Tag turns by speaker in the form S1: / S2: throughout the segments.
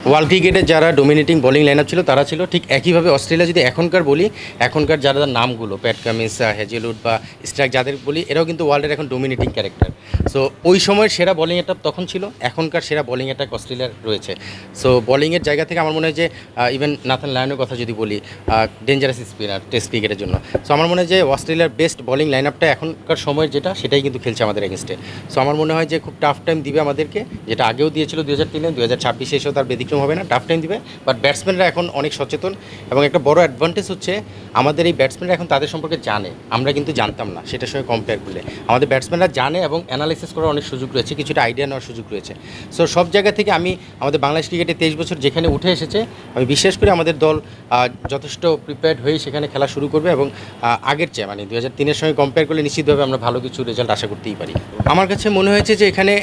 S1: World ক্রিকেটের যারা dominating bowling line up ছিল তারা ছিল ঠিক একইভাবে অস্ট্রেলিয়া যদি এখনকার বলি, এখনকার যারা নামগুলো প্যাট কামিন্স, হ্যাজেলউড বা স্ট্রাইক যাদের বলি, এরাও কিন্তু ওয়ার্ল্ডের এখন ডোমিনেটিং ক্যারেক্টার। সো ওই সময়ের সেরা বোলিং অ্যাটাক তখন ছিল, এখনকার সেরা বোলিং অ্যাটাক অস্ট্রেলিয়ার রয়েছে। সো বোলিংয়ের জায়গা থেকে আমার মনে হয় যে ইভেন নাথান লায়নের কথা যদি বলি, ডেঞ্জারাস স্পিনার টেস্ট ক্রিকেটের জন্য। সো আমার মনে হয় যে অস্ট্রেলিয়ার বেস্ট বোলিং লাইন আপটা এখনকার সময়ের যেটা, সেটাই কিন্তু খেলছে আমাদের এগেনস্টে। সো আমার মনে হয় যে খুব টাফ টাইম দিবে আমাদেরকে, যেটা আগেও দিয়েছিল 2003-এ, 2026 এসেও তার ব্যতিক্রম হবে না, টাফ টাইম দিবে। বাট ব্যাটসম্যানরা এখন অনেক সচেতন, এবং একটা বড় অ্যাডভান্টেজ হচ্ছে আমাদের এই ব্যাটসম্যানরা এখন তাদের সম্পর্কে জানে, আমরা কিন্তু জানতাম না, সেটার সঙ্গে কম্পেয়ার করলে আমাদের ব্যাটসম্যানরা জানে এবং অ্যানালাইসিস করার অনেক সুযোগ রয়েছে, কিছুটা আইডিয়া নেওয়ার সুযোগ রয়েছে। সো সব জায়গা থেকে আমি আমাদের বাংলাদেশ ক্রিকেটে 23 বছর যেখানে উঠে এসেছে, আমি বিশ্বাস করি আমাদের দল যথেষ্ট প্রিপেয়ার্ড হয়ে সেখানে খেলা শুরু করবে, এবং আগের চেয়ে মানে 2003-এর সঙ্গে কম্পেয়ার করলে নিশ্চিতভাবে আমরা ভালো কিছু রেজাল্ট আশা করতেই পারি। আমার কাছে মনে হয়েছে যে এখানে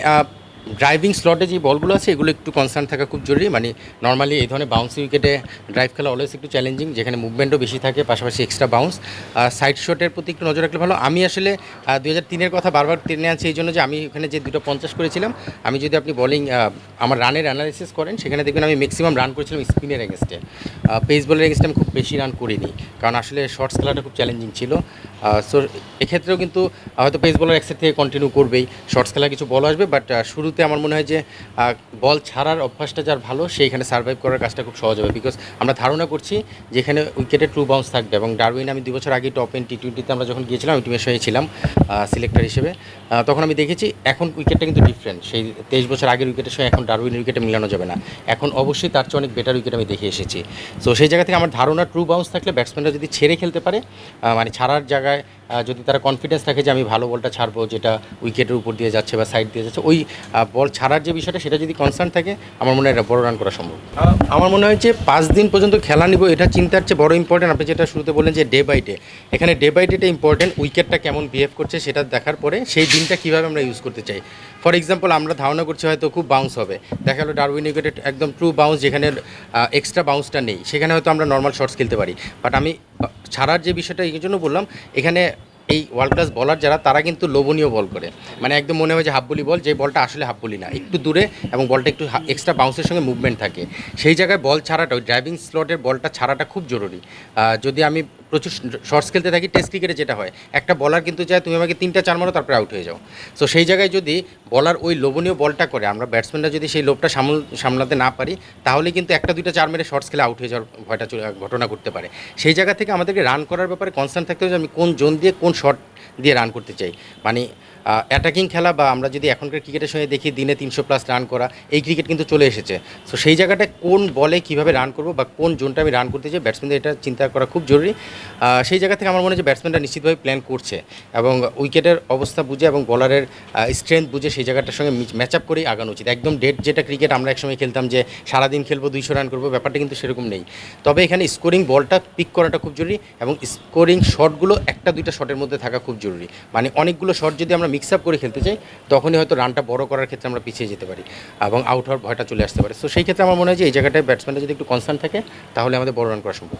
S1: ড্রাইভিং স্লটে যে বলগুলো আছে এগুলো একটু কনসার্ন থাকা খুব জরুরি। মানে নর্মালি এই ধরনের বাউন্সি উইকেটে ড্রাইভ খেলা অলওয়েজ একটু চ্যালেঞ্জিং, যেখানে মুভমেন্টও বেশি থাকে, পাশাপাশি এক্সট্রা বাউন্স। সাইড শটের প্রতি একটু নজর রাখলে ভালো। আমি আসলে 2003-এর কথা বারবার টেনে আনছি এই জন্য যে আমি ওখানে যে 250 করেছিলাম, আমি যদি আপনি বোলিং আমার রানের অ্যানালিসিস করেন, সেখানে দেখবেন আমি ম্যাক্সিমাম রান করেছিলাম স্পিনের এগেনস্টে। পেস বলের এগেনস্টে আমি খুব বেশি রান করিনি, কারণ আসলে শর্টস খেলাটা খুব চ্যালেঞ্জিং ছিল। সো এক্ষেত্রেও কিন্তু হয়তো পেস বলার একসাথে থেকে কন্টিনিউ করবেই, শর্টস খেলা কিছু বল আসবে, বাট শুরুতে আমার মনে হয় যে বল ছাড়ার অভ্যাসটা যার ভালো, সেইখানে সার্ভাইভ করার কাজটা খুব সহজ হবে। বিকজ আমরা ধারণা করছি যেখানে উইকেটে ট্রু বাউন্স থাকবে, এবং ডারউইন আমি 2 বছর আগে টপ এন্ড টি20তে আমরা যখন গিয়েছিলাম, আমি টিমের সঙ্গে ছিলাম সিলেক্টর হিসেবে, তখন আমি দেখেছি এখন উইকেটটা কিন্তু ডিফারেন্ট। সেই 23 বছর আগের উইকেটের সঙ্গে এখন ডারউইনের উইকেটে মিলানো যাবে না, এখন অবশ্যই তার চেয়ে অনেক বেটার উইকেট আমি দেখে এসেছি। সো সেই জায়গা থেকে আমার ধারণা ট্রু বাউন্স থাকলে ব্যাটসম্যানরা যদি ছেড়ে খেলতে পারে, মানে ছাড়ার জায়গায় যদি তারা কনফিডেন্স থাকে যে আমি ভালো বলটা ছাড়বো যেটা উইকেটের উপর দিয়ে যাচ্ছে বা সাইড দিয়ে যাচ্ছে, ওই বল ছাড়ার যে বিষয়টা সেটা যদি কনসার্ন থাকে, আমার মনে হয় এটা বড় রান করা সম্ভব। আমার মনে হয় যে 5 দিন পর্যন্ত খেলা নিব, এটা চিন্তার চেয়ে বড় ইম্পর্টেন্ট আপনি যেটা শুরুতে বললেন যে ডে বাই ডে, এখানে ডে বাই ডেটা ইম্পর্টেন্ট। উইকেটটা কেমন বিহেভ করছে সেটা দেখার পরে সেই দিনটা কীভাবে আমরা ইউজ করতে চাই। ফর এক্সাম্পল আমরা ধারণা করছি হয়তো খুব বাউন্স হবে, দেখা গেলো ডারউইন উইকেটে একদম ট্রু বাউন্স, যেখানে এক্সট্রা বাউন্সটা নেই, সেখানে হয়তো আমরা নর্মাল শর্টস খেলতে পারি। বাট আমি ছাড়ার যে বিষয়টা এই জন্য বললাম, এখানে এই ওয়ার্ল্ড ক্লাস বলার যারা, তারা কিন্তু লোভনীয় বল করে, মানে একদম মনে হয় যে হাফ বলি বল, যে বলটা আসলে হাফ বলি না, একটু দূরে এবং বলটা একটু এক্সট্রা বাউন্সের সঙ্গে মুভমেন্ট থাকে, সেই জায়গায় বল ছাড়াটা, ওই ড্রাইভিং স্লটের বলটা ছাড়াটা খুব জরুরি। যদি আমি প্রচুর শর্টস খেলতে থাকি, টেস্ট ক্রিকেটে যেটা হয়, একটা বলার কিন্তু চায় তুমি আমাকে 3-4 মারো তারপরে আউট হয়ে যাও। সো সেই জায়গায় যদি বলার ওই লোভনীয় বলটা করে, আমরা ব্যাটসম্যানরা যদি সেই লোভটা সামলাতে না পারি, তাহলে কিন্তু 1-2-4 মেরে শর্টস খেলে আউট হয়ে যাওয়ার ভয়টা ঘটনা করতে পারে। সেই জায়গা থেকে আমাদেরকে রান করার ব্যাপারে কনসার্ন থাকতে হবে যে আমি কোন জোন দিয়ে কোন শট দিয়ে রান করতে চাই। মানে অ্যাটাকিং খেলা, বা আমরা যদি এখনকার ক্রিকেটের সঙ্গে দেখি দিনে 300+ রান করা, এই ক্রিকেট কিন্তু চলে এসেছে। সো সেই জায়গাটায় কোন বলে কীভাবে রান করবো বা কোন জোনটা আমি রান করতে চাই, ব্যাটসম্যানদের এটা চিন্তা করা খুব জরুরি। সেই জায়গা থেকে আমার মনে হয় যে ব্যাটসম্যানরা নিশ্চিতভাবে প্ল্যান করছে, এবং উইকেটের অবস্থা বুঝে এবং বলারের স্ট্রেংথ বুঝে সেই জায়গাটার সঙ্গে ম্যাচ আপ করেই আগানো উচিত। একদম ডেড যেটা ক্রিকেট আমরা একসময় খেলতাম যে সারাদিন খেলবো 200 রান করবো, ব্যাপারটা কিন্তু সেরকম নেই। তবে এখানে স্কোরিং বলটা পিক করাটা খুব জরুরি, এবং স্কোরিং শটগুলো 1-2টা শটের মধ্যে থাকা খুব জরুরি। মানে অনেকগুলো শট যদি আমরা মিক্স আপ করে খেলতে চাই, তখনই হয়তো রানটা বড় করার ক্ষেত্রে আমরা পিছিয়ে যেতে পারি এবং আউট হওয়ার ভয়টা চলে আসতে পারে। সো সেই ক্ষেত্রে আমার মনে হয় যে এই জায়গাটায় ব্যাটসম্যানরা যদি একটু কনসার্ন থাকে, তাহলে আমাদের বড় রান করা সম্ভব।